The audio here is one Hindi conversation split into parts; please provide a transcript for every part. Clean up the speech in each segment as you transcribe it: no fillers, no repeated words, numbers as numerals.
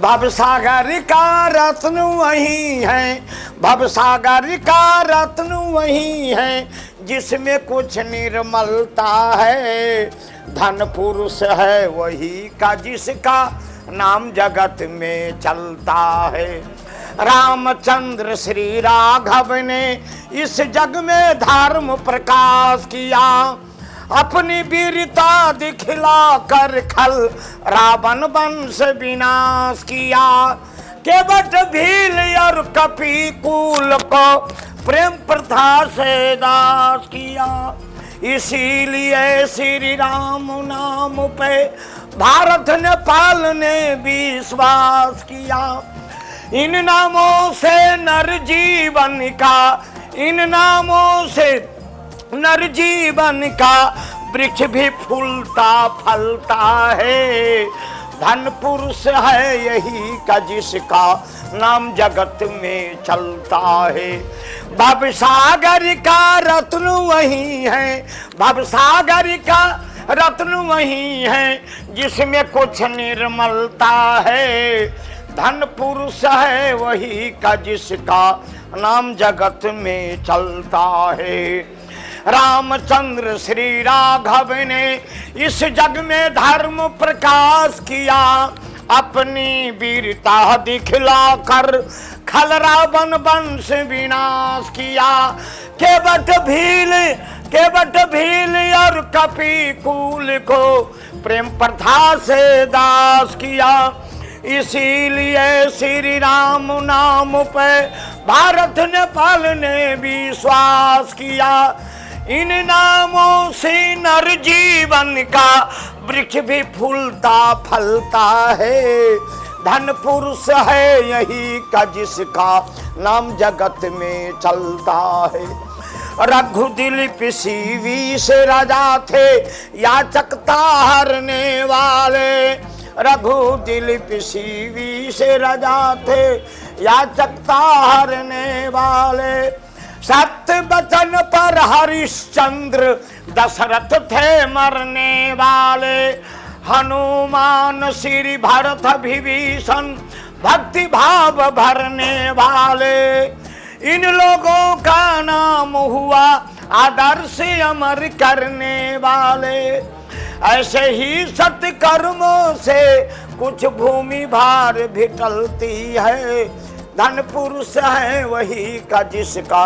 भवसागर का रत्न वही है, भवसागर का रत्न वही है, जिसमें कुछ निर्मलता है। धन पुरुष है वही का जिसका नाम जगत में चलता है। रामचंद्र श्री राघव ने इस जग में धर्म प्रकाश किया, अपनी वीरता दिखला कर खल रावण वंश विनाश किया। केवट भील और कपि कुल को प्रेम प्रथा से दास किया। इसीलिए श्री राम नाम पे भारत नेपाल ने विश्वास किया। इन नामों से नर जीवन का, इन नामों से नर जीवन का वृक्ष भी फूलता फलता है। धन पुरुष है यही का जिसका नाम जगत में चलता है। भवसागर का रत्न वही है, भवसागर का रत्न वही है, जिसमें कुछ निर्मलता है। धन पुरुष है वही का जिसका नाम जगत में चलता है। रामचंद्र श्री राघव ने इस जग में धर्म प्रकाश किया, अपनी वीरता दिखला कर खल रावण वंश विनाश किया। केवट भील और कपि कुल को प्रेम प्रथा से दास किया। इसीलिए श्री राम नाम पे भारत नेपाल ने विश्वास किया। इन नामों से नर जीवन का वृक्ष भी फूलता फलता है। धन पुरुष है यही का जिसका नाम जगत में चलता है। रघु दिलीप सीवी से राजा थे याचकता हरने वाले, रघु दिलीप सीवी से राजा थे याचकता हरने वाले। सत्य वचन पर हरिश्चंद्र दशरथ थे मरने वाले। हनुमान श्री भरत विभीषण भक्ति भाव भरने वाले। इन लोगों का नाम हुआ आदर्श अमर करने वाले। ऐसे ही सत्य कर्मों से कुछ भूमि भार भी टलती है। धन पुरुष है वही का जिसका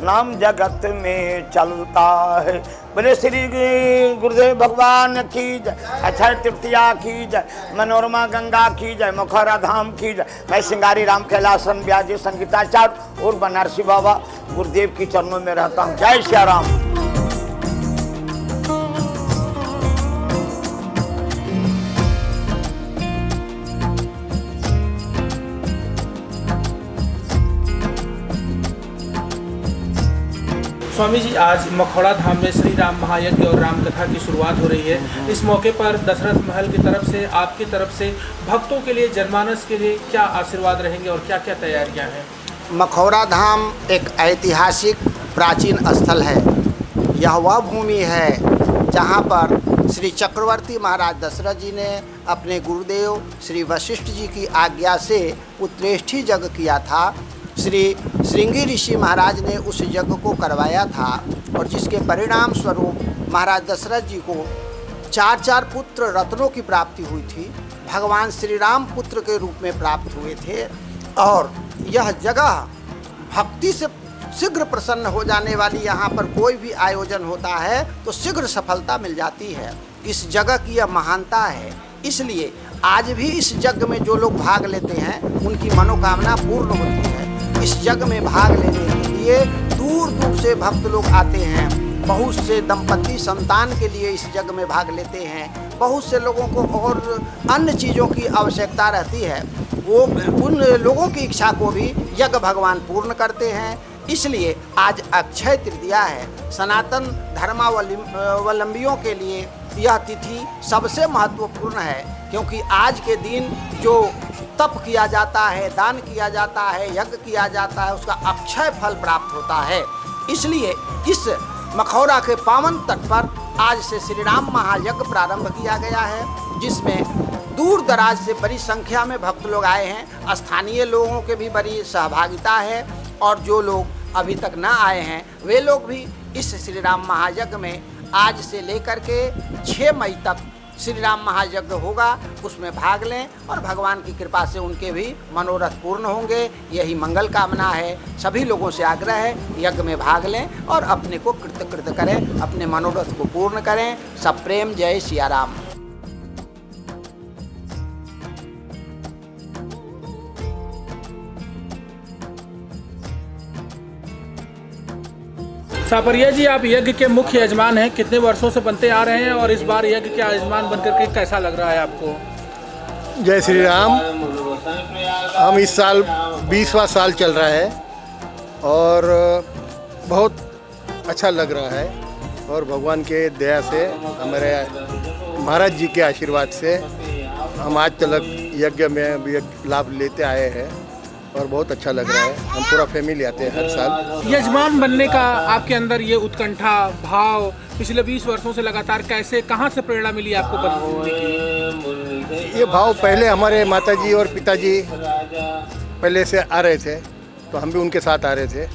नाम जगत में चलता है। बोले श्री गुरुदेव भगवान की जय, अक्षय तृतीया की जय, मनोरमा गंगा की जय, मखौरा धाम की जय। मैं सिंगारी राम कैलासन व्याजी संगीताचार्य और बनारसी बाबा गुरुदेव की चरणों में रहता हूँ। जय श्री राम। स्वामी जी, आज मखौड़ा धाम में श्री राम महायज्ञ और राम कथा की शुरुआत हो रही है। इस मौके पर दशरथ महल की तरफ से, आपकी तरफ से भक्तों के लिए, जनमानस के लिए क्या आशीर्वाद रहेंगे और क्या क्या तैयारियां हैं? मखौड़ा धाम एक ऐतिहासिक प्राचीन स्थल है। यह वह भूमि है जहाँ पर श्री चक्रवर्ती महाराज दशरथ जी ने अपने गुरुदेव श्री वशिष्ठ जी की आज्ञा से उत्तरेष्ठी यज्ञ किया था। श्री श्रृंगी ऋषि महाराज ने उस यज्ञ को करवाया था और जिसके परिणाम स्वरूप महाराज दशरथ जी को 4 पुत्र रत्नों की प्राप्ति हुई थी। भगवान श्री राम पुत्र के रूप में प्राप्त हुए थे और यह जगह भक्ति से शीघ्र प्रसन्न हो जाने वाली, यहाँ पर कोई भी आयोजन होता है तो शीघ्र सफलता मिल जाती है। इस जगह की यह महानता है, इसलिए आज भी इस यज्ञ में जो लोग भाग लेते हैं उनकी मनोकामना पूर्ण होती है। इस यज्ञ में भाग लेने के लिए दूर दूर से भक्त लोग आते हैं। बहुत से दंपति संतान के लिए इस यज्ञ में भाग लेते हैं। बहुत से लोगों को और अन्य चीज़ों की आवश्यकता रहती है, वो उन लोगों की इच्छा को भी यज्ञ भगवान पूर्ण करते हैं। इसलिए आज अक्षय तृतीया है। सनातन धर्मावलंबियों के लिए यह तिथि सबसे महत्वपूर्ण है, क्योंकि आज के दिन जो तप किया जाता है, दान किया जाता है, यज्ञ किया जाता है, उसका अक्षय फल प्राप्त होता है। इसलिए इस मखौड़ा के पावन तट पर आज से श्री राम महायज्ञ प्रारंभ किया गया है, जिसमें दूर दराज से बड़ी संख्या में भक्त लोग आए हैं। स्थानीय लोगों के भी बड़ी सहभागिता है और जो लोग अभी तक ना आए हैं वे लोग भी इस श्री राम महायज्ञ में आज से लेकर के 6 मई तक श्री राम महायज्ञ होगा, उसमें भाग लें और भगवान की कृपा से उनके भी मनोरथ पूर्ण होंगे। यही मंगल कामना है। सभी लोगों से आग्रह है, यज्ञ में भाग लें और अपने को कृतकृत करें, अपने मनोरथ को पूर्ण करें। सब प्रेम, जय सिया राम। सापरिया जी, आप यज्ञ के मुख्य यजमान हैं, कितने वर्षों से बनते आ रहे हैं और इस बार यज्ञ के यजमान बनकर के कैसा लग रहा है आपको? जय श्री राम। हम इस साल 20वां साल चल रहा है और बहुत अच्छा लग रहा है और भगवान के दया से, हमारे महाराज जी के आशीर्वाद से हम आज तक यज्ञ में लाभ लेते आए हैं और बहुत अच्छा लग रहा है। हम पूरा फैमिली आते हैं हर साल। यजमान बनने का आपके अंदर ये उत्कंठा भाव पिछले 20 वर्षों से लगातार कैसे, कहाँ से प्रेरणा मिली आपको बनने की? ये भाव पहले हमारे माताजी और पिताजी पहले से आ रहे थे तो हम भी उनके साथ आ रहे थे।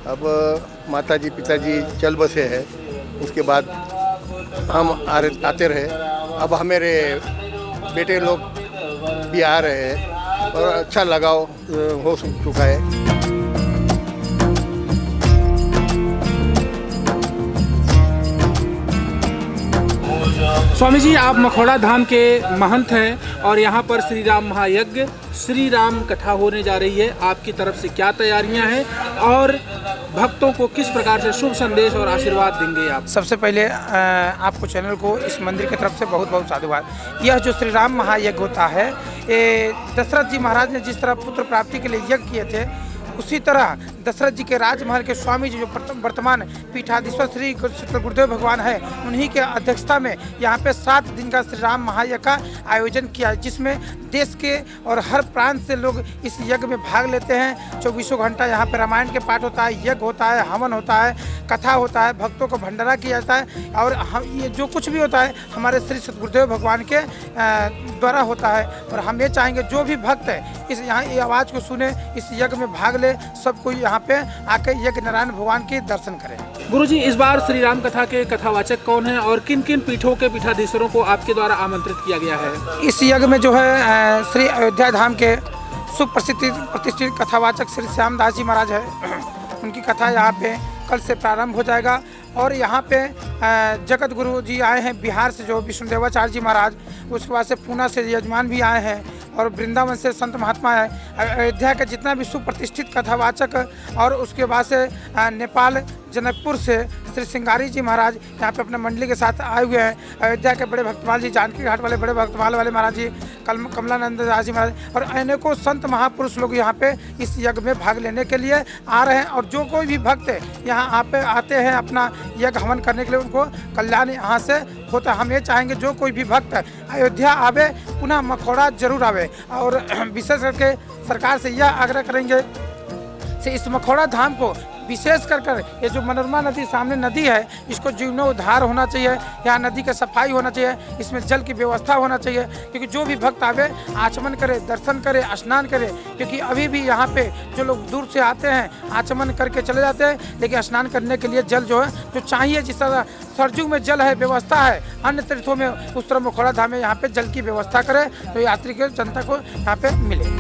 अब माताजी पिताजी चल बसे हैं, उसके बाद हम आते रहे। अब हमारे बेटे लोग भी आ रहे हैं और अच्छा लगाव हो चुका है। स्वामी जी, आप मखौड़ा धाम के महंत हैं और यहाँ पर श्री राम महायज्ञ, श्री राम कथा होने जा रही है। आपकी तरफ से क्या तैयारियां हैं और भक्तों को किस प्रकार से शुभ संदेश और आशीर्वाद देंगे आप? सबसे पहले आपको चैनल को, इस मंदिर की तरफ से बहुत बहुत साधुवाद। यह जो श्री राम महायज्ञ होता है, ये दशरथ जी महाराज ने जिस तरह पुत्र प्राप्ति के लिए यज्ञ किए थे, उसी तरह दशरथ जी के राजमहल के स्वामी जी जो वर्तमान पीठाधीश्वर श्री गुरुदेव भगवान है, उन्हीं के अध्यक्षता में यहाँ पे 7 दिन का श्री राम महायज्ञ का आयोजन किया है, जिसमें देश के और हर प्रांत से लोग इस यज्ञ में भाग लेते हैं। 24 घंटा यहाँ पे रामायण के पाठ होता है, यज्ञ होता है, हवन होता है, कथा होता है, भक्तों को भंडारा किया जाता है और हम ये जो कुछ भी होता है हमारे श्री सतगुरुदेव भगवान के द्वारा होता है। और हम ये चाहेंगे जो भी भक्त है इस यहाँ ये आवाज़ को सुने, इस यज्ञ में भाग ले, सब कोई यहाँ पे आके यज्ञ नारायण भगवान के दर्शन करें। गुरुजी, इस बार श्री राम कथा के कथावाचक कौन हैं और किन किन पीठों के पीठाधीश्वरों को आपके द्वारा आमंत्रित किया गया है? इस यज्ञ में जो है श्री अयोध्या धाम के सुप्रतिष्ठित कथावाचक श्री श्यामदास जी महाराज है, उनकी कथा यहाँ पे कल से प्रारंभ हो जाएगा। और यहाँ पे जगत गुरु जी आए हैं बिहार से, जो विष्णुदेवाचार्य जी महाराज, उसके बाद से पूना से यजमान भी आए हैं और वृंदावन से संत महात्मा है। अयोध्या के जितना भी सुप्रतिष्ठित कथावाचक और उसके बाद से नेपाल जनकपुर से श्री सिंगारी जी महाराज यहाँ पे अपने मंडली के साथ आए हुए हैं। अयोध्या के बड़े भक्तमाल जी, जानकी घाट वाले बड़े भक्तमाल वाले महाराज जी, कमलानंद दास जी महाराज और अनेकों संत महापुरुष लोग यहाँ पे इस यज्ञ में भाग लेने के लिए आ रहे हैं। और जो कोई भी भक्त यहाँ पे आते हैं अपना यज्ञ हवन करने के लिए, उनको कल्याण यहाँ से होता है। हम ये चाहेंगे जो कोई भी भक्त अयोध्या आवे, पुनः मखौड़ा जरूर आवे। और विशेष करके सरकार से यह आग्रह करेंगे से इस मखौड़ा धाम को विशेष कर ये जो मनोरमा नदी सामने नदी है, इसको जीर्णोद्धार होना चाहिए। यहाँ नदी का सफाई होना चाहिए, इसमें जल की व्यवस्था होना चाहिए, क्योंकि जो भी भक्त आवे आचमन करे, दर्शन करे, स्नान करे। क्योंकि अभी भी यहाँ पे जो लोग दूर से आते हैं आचमन करके चले जाते हैं, लेकिन स्नान करने के लिए जल जो है जो चाहिए, जिस तरह सरजू में जल है, व्यवस्था है अन्य तीर्थों में, उस तरह मखौड़ा धाम में यहाँ पे जल की व्यवस्था करे तो यात्री के जनता को यहाँ पे मिले।